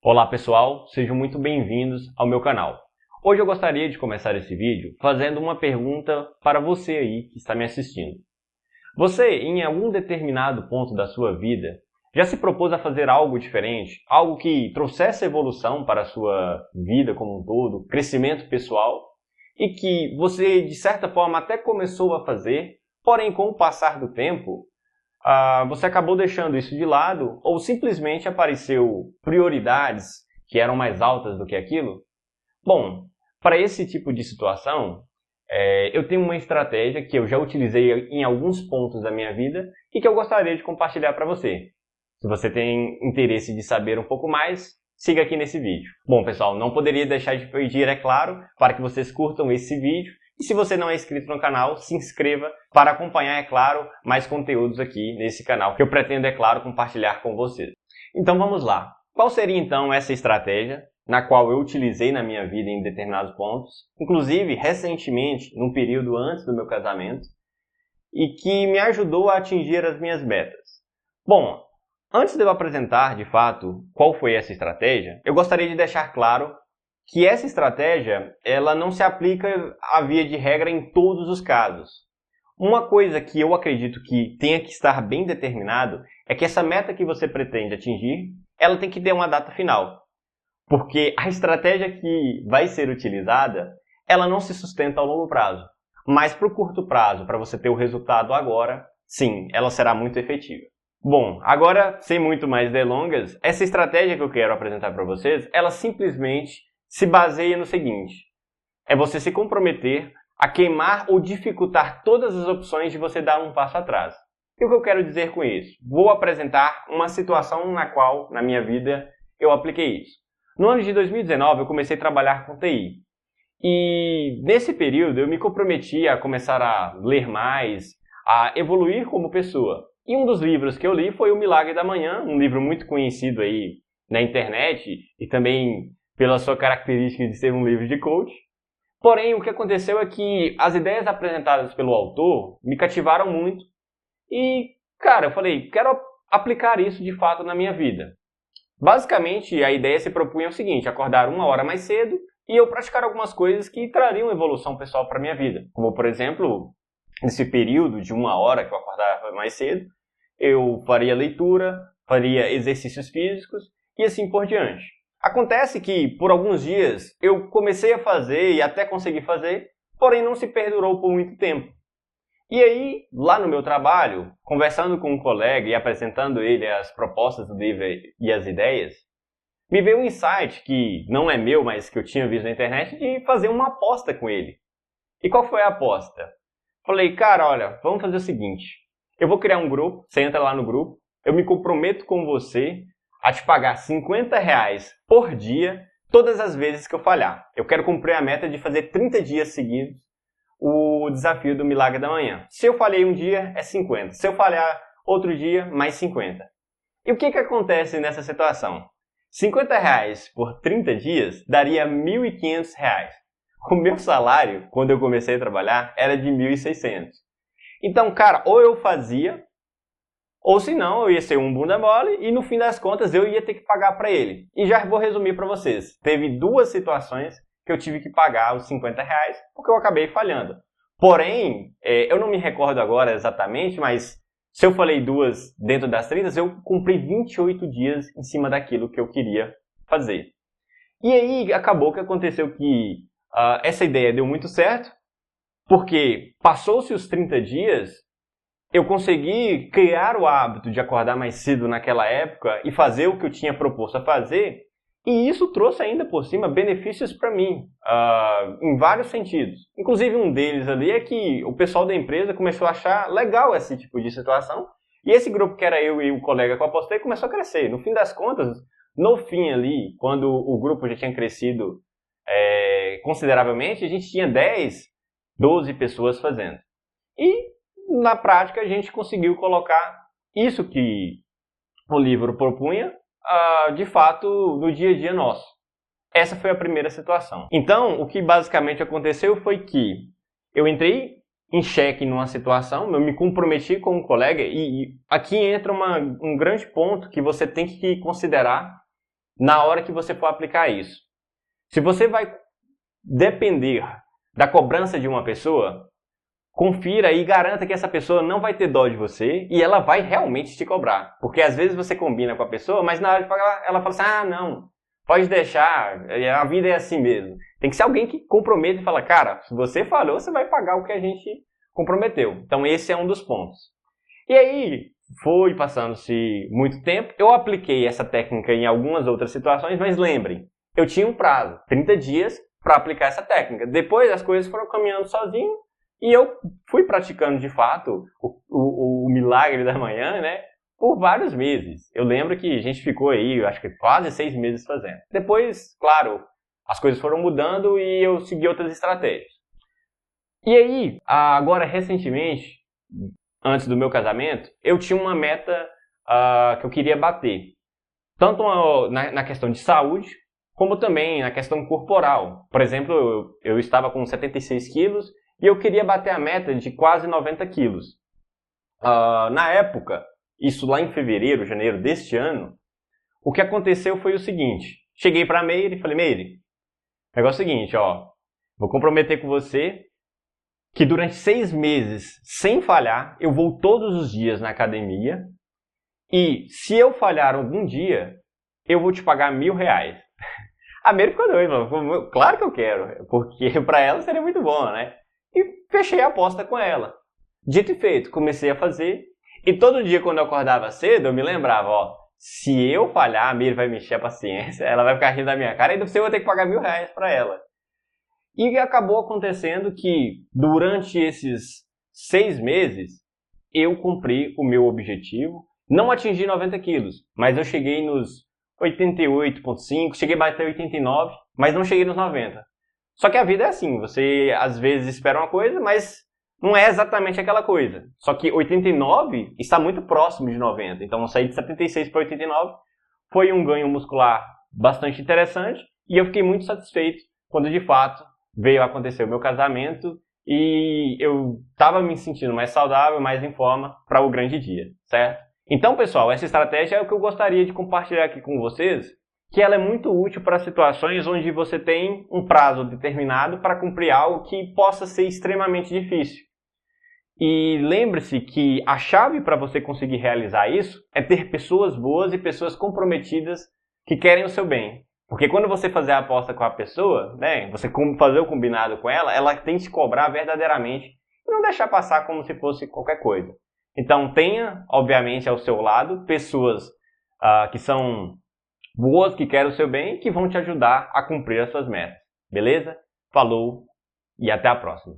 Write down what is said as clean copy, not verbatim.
Olá pessoal, sejam muito bem-vindos ao meu canal. Hoje eu gostaria de começar esse vídeo fazendo uma pergunta para você aí que está me assistindo. Você, em algum determinado ponto da sua vida, já se propôs a fazer algo diferente? Algo que trouxesse evolução para a sua vida como um todo, crescimento pessoal, e que você, de certa forma, até começou a fazer, porém, com o passar do tempo, você acabou deixando isso de lado ou simplesmente apareceu prioridades que eram mais altas do que aquilo? Bom, para esse tipo de situação, eu tenho uma estratégia que eu já utilizei em alguns pontos da minha vida e que eu gostaria de compartilhar para você. Se você tem interesse de saber um pouco mais, siga aqui nesse vídeo. Bom, pessoal, não poderia deixar de pedir, é claro, para que vocês curtam esse vídeo. E se você não é inscrito no canal, se inscreva para acompanhar, é claro, mais conteúdos aqui nesse canal, que eu pretendo, é claro, compartilhar com vocês. Então vamos lá. Qual seria então essa estratégia na qual eu utilizei na minha vida em determinados pontos, inclusive recentemente, num período antes do meu casamento, e que me ajudou a atingir as minhas metas? Bom, antes de eu apresentar, de fato, qual foi essa estratégia, eu gostaria de deixar claro que essa estratégia ela não se aplica à via de regra em todos os casos. Uma coisa que eu acredito que tenha que estar bem determinado é que essa meta que você pretende atingir, ela tem que ter uma data final. Porque a estratégia que vai ser utilizada, ela não se sustenta ao longo prazo. Mas para o curto prazo, para você ter o resultado agora, sim, ela será muito efetiva. Bom, agora, sem muito mais delongas, essa estratégia que eu quero apresentar para vocês, ela simplesmente se baseia no seguinte: é você se comprometer a queimar ou dificultar todas as opções de você dar um passo atrás. E o que eu quero dizer com isso? Vou apresentar uma situação na qual, na minha vida, eu apliquei isso. No ano de 2019, eu comecei a trabalhar com TI. E nesse período, eu me comprometi a começar a ler mais, a evoluir como pessoa. E um dos livros que eu li foi O Milagre da Manhã, um livro muito conhecido aí na internet e também pela sua característica de ser um livro de coach. Porém, o que aconteceu é que as ideias apresentadas pelo autor me cativaram muito e, cara, eu falei, quero aplicar isso de fato na minha vida. Basicamente, a ideia se propunha o seguinte: acordar 1 hora mais cedo e eu praticar algumas coisas que trariam evolução pessoal para a minha vida. Como, por exemplo, nesse período de 1 hora que eu acordava mais cedo, eu faria leitura, faria exercícios físicos e assim por diante. Acontece que, por alguns dias, eu comecei a fazer e até consegui fazer, porém não se perdurou por muito tempo. E aí, lá no meu trabalho, conversando com um colega e apresentando ele as propostas do livro e as ideias, me veio um insight que não é meu, mas que eu tinha visto na internet, de fazer uma aposta com ele. E qual foi a aposta? Falei, cara, olha, vamos fazer o seguinte: eu vou criar um grupo, você entra lá no grupo, eu me comprometo com você a te pagar R$ 50 por dia todas as vezes que eu falhar. Eu quero cumprir a meta de fazer 30 dias seguidos o desafio do Milagre da Manhã. Se eu falhei um dia, é 50. Se eu falhar outro dia, mais 50. E o que acontece nessa situação? R$ 50 por 30 dias daria R$ 1.500. O meu salário, quando eu comecei a trabalhar, era de 1.600. Então, cara, ou eu fazia, ou se não, eu ia ser um bunda mole e no fim das contas eu ia ter que pagar para ele. E já vou resumir para vocês. Teve duas situações que eu tive que pagar os R$ 50 porque eu acabei falhando. Porém, eu não me recordo agora exatamente, mas se eu falei duas dentro das 30, eu cumpri 28 dias em cima daquilo que eu queria fazer. E aí acabou que aconteceu que essa ideia deu muito certo, porque passou-se os 30 dias, eu consegui criar o hábito de acordar mais cedo naquela época e fazer o que eu tinha proposto a fazer, e isso trouxe ainda por cima benefícios para mim, em vários sentidos. Inclusive um deles ali é que o pessoal da empresa começou a achar legal esse tipo de situação, e esse grupo que era eu e o colega que eu apostei começou a crescer. No fim das contas, no fim ali, quando o grupo já tinha crescido consideravelmente, a gente tinha 10, 12 pessoas fazendo. E na prática, a gente conseguiu colocar isso que o livro propunha, de fato, no dia a dia nosso. Essa foi a primeira situação. Então, o que basicamente aconteceu foi que eu entrei em xeque numa situação, eu me comprometi com um colega, e aqui entra um grande ponto que você tem que considerar na hora que você for aplicar isso. Se você vai depender da cobrança de uma pessoa, confira e garanta que essa pessoa não vai ter dó de você e ela vai realmente te cobrar. Porque às vezes você combina com a pessoa, mas na hora de pagar ela fala assim, ah, não, pode deixar, a vida é assim mesmo. Tem que ser alguém que comprometa e fala, cara, se você falou, você vai pagar o que a gente comprometeu. Então esse é um dos pontos. E aí, foi passando-se muito tempo, eu apliquei essa técnica em algumas outras situações, mas lembrem, eu tinha um prazo, 30 dias, para aplicar essa técnica. Depois as coisas foram caminhando sozinho e eu fui praticando de fato o milagre da manhã, né? Por vários meses. Eu lembro que a gente ficou aí, eu acho que quase 6 meses fazendo. Depois, claro, as coisas foram mudando e eu segui outras estratégias. E aí, agora recentemente, antes do meu casamento, eu tinha uma meta que eu queria bater. Tanto na questão de saúde, como também na questão corporal. Por exemplo, eu estava com 76 quilos e eu queria bater a meta de quase 90 quilos. Na época, isso lá em fevereiro, janeiro deste ano, o que aconteceu foi o seguinte. Cheguei para a Meire e falei, Meire, o negócio é o seguinte, vou comprometer com você que durante 6 meses, sem falhar, eu vou todos os dias na academia e se eu falhar algum dia, eu vou te pagar R$1.000. A Meire ficou doida, falou, claro que eu quero, porque para ela seria muito bom, né? E fechei a aposta com ela. Dito e feito, comecei a fazer e todo dia quando eu acordava cedo, eu me lembrava, se eu falhar, a Meire vai me encher a paciência, ela vai ficar rindo da minha cara e você vai ter que pagar R$1.000 para ela. E acabou acontecendo que, durante esses 6 meses, eu cumpri o meu objetivo. Não atingi 90 quilos, mas eu cheguei nos 88,5, cheguei a bater 89, mas não cheguei nos 90. Só que a vida é assim, você às vezes espera uma coisa, mas não é exatamente aquela coisa. Só que 89 está muito próximo de 90, então eu saí de 76 para 89, foi um ganho muscular bastante interessante e eu fiquei muito satisfeito quando de fato veio a acontecer o meu casamento e eu estava me sentindo mais saudável, mais em forma para o grande dia, certo? Então, pessoal, essa estratégia é o que eu gostaria de compartilhar aqui com vocês, que ela é muito útil para situações onde você tem um prazo determinado para cumprir algo que possa ser extremamente difícil. E lembre-se que a chave para você conseguir realizar isso é ter pessoas boas e pessoas comprometidas que querem o seu bem. Porque quando você fazer a aposta com a pessoa, né, você fazer o combinado com ela, ela tem que te cobrar verdadeiramente e não deixar passar como se fosse qualquer coisa. Então tenha, obviamente, ao seu lado pessoas que são boas, que querem o seu bem e que vão te ajudar a cumprir as suas metas. Beleza? Falou e até a próxima.